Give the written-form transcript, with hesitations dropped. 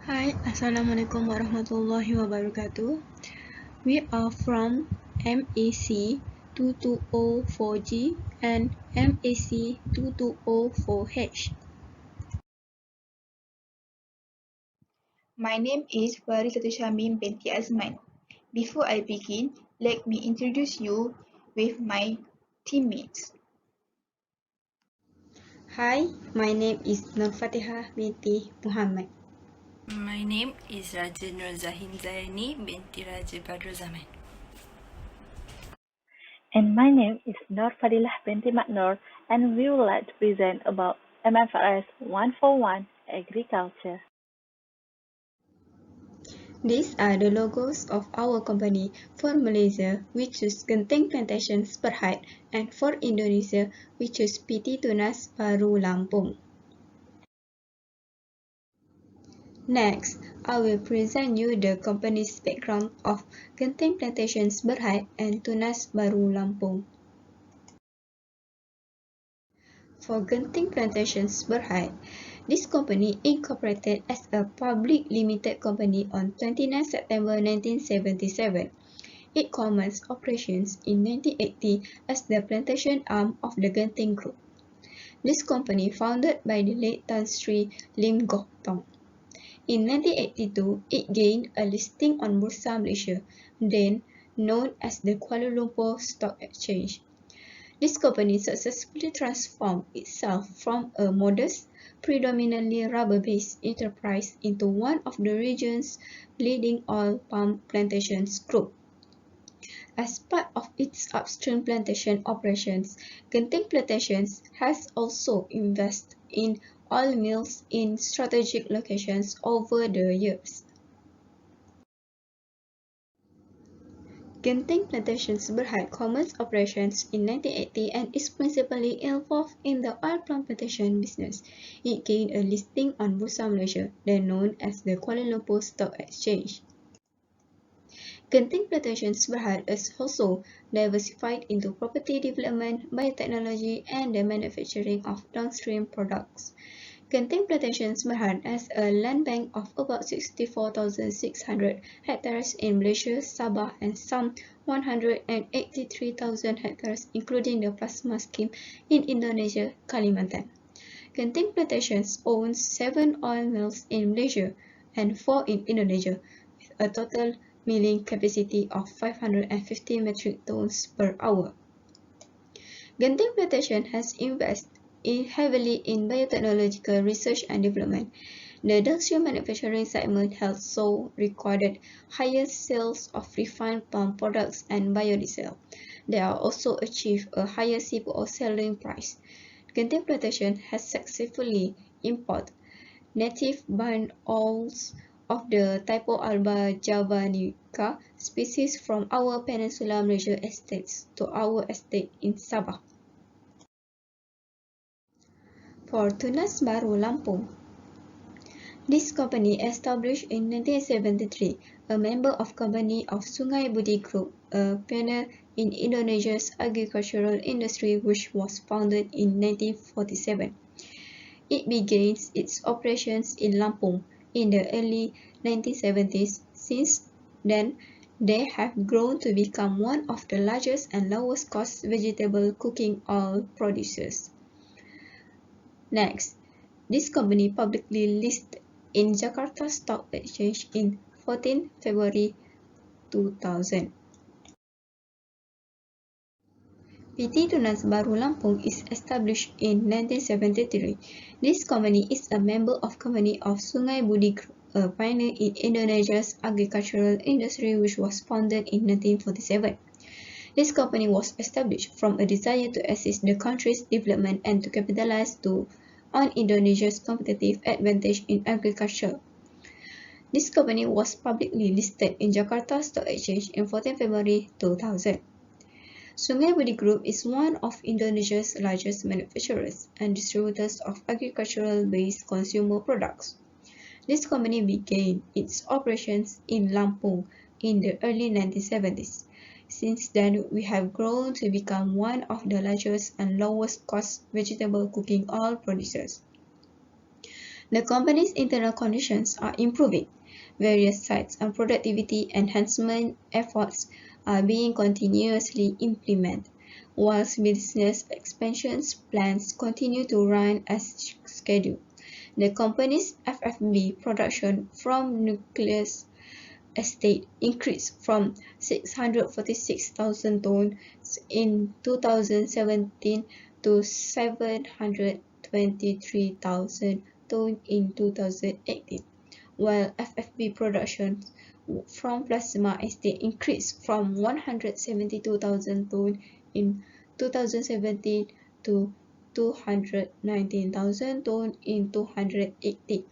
Hi, Assalamualaikum warahmatullahi wabarakatuh. We are from MAC 2204G and MAC 2204H. My name is FAR560 binti Azman. Before I begin, let me introduce you with my teammates. Hi, my name is Nur Fatihah binti Muhammad. My name is Raja Nur Zahin Zaini binti Raja Badrul Zaman. And my name is Nur Fadilah binti Maknur, and we would like to present about MFRS 141 Agriculture. These are the logos of our company. For Malaysia, we choose Genting Plantation Berhad, and for Indonesia, we choose PT Tunas Baru Lampung. Next, I will present you the company's background of Genting Plantations Berhad and Tunas Baru Lampung. For Genting Plantations Berhad, this company incorporated as a public limited company on 29 September 1977. It commenced operations in 1980 as the plantation arm of the Genting Group. This company founded by the late Tan Sri Lim Gok Tong. In 1982, it gained a listing on Bursa Malaysia, then known as the Kuala Lumpur Stock Exchange. This company successfully transformed itself from a modest, predominantly rubber-based enterprise into one of the region's leading oil palm plantations group. As part of its upstream plantation operations, Genting Plantations has also invested in oil mills in strategic locations over the years. Genting Plantations Berhad commenced operations in 1980 and is principally involved in the oil palm plantation business. It gained a listing on Bursa Malaysia, then known as the Kuala Lumpur Stock Exchange. Genting Plantations Berhad is also diversified into property development, biotechnology, and the manufacturing of downstream products. Genting Plantations Berhad has a land bank of about 64,600 hectares in Malaysia, Sabah, and some 183,000 hectares including the plasma scheme in Indonesia, Kalimantan. Genting Plantations owns 7 oil mills in Malaysia and 4 in Indonesia, with a total milling capacity of 550 metric tons per hour. Genting Plantation has invested heavily in biotechnological research and development. The downstream manufacturing segment has also recorded higher sales of refined palm products and biodiesel. They have also achieved a higher CPO selling price. Genting Plantation has successfully imported native barn owls of the Typo alba javanica species from our Peninsula Malaysia estates to our estate in Sabah. For Tunas Baru Lampung, this company established in 1973, a member of company of Sungai Budi Group, a pioneer in Indonesia's agricultural industry which was founded in 1947. It began its operations in Lampung in the early 1970s. Since then, they have grown to become one of the largest and lowest cost vegetable cooking oil producers. Next, this company publicly listed in Jakarta Stock Exchange in 14 February 2000. PT Tunas Baru Lampung is established in 1973. This company is a member of company of Sungai Budi Group, a pioneer in Indonesia's agricultural industry which was founded in 1947. This company was established from a desire to assist the country's development and to capitalize on Indonesia's competitive advantage in agriculture. This company was publicly listed in Jakarta Stock Exchange in 14 February 2000. Sungai Budi Group is one of Indonesia's largest manufacturers and distributors of agricultural-based consumer products. This company began its operations in Lampung in the early 1970s. Since then, we have grown to become one of the largest and lowest cost vegetable cooking oil producers. The company's internal conditions are improving. Various sites and productivity enhancement efforts are being continuously implemented, whilst business expansion plans continue to run as scheduled. The company's FFB production from nucleus estate increased from 646,000 tonnes in 2017 to 723,000 tonnes in 2018, while FFB production from plasma estate increased from 172,000 tonnes in 2017 to 219,000 tonnes in 2018.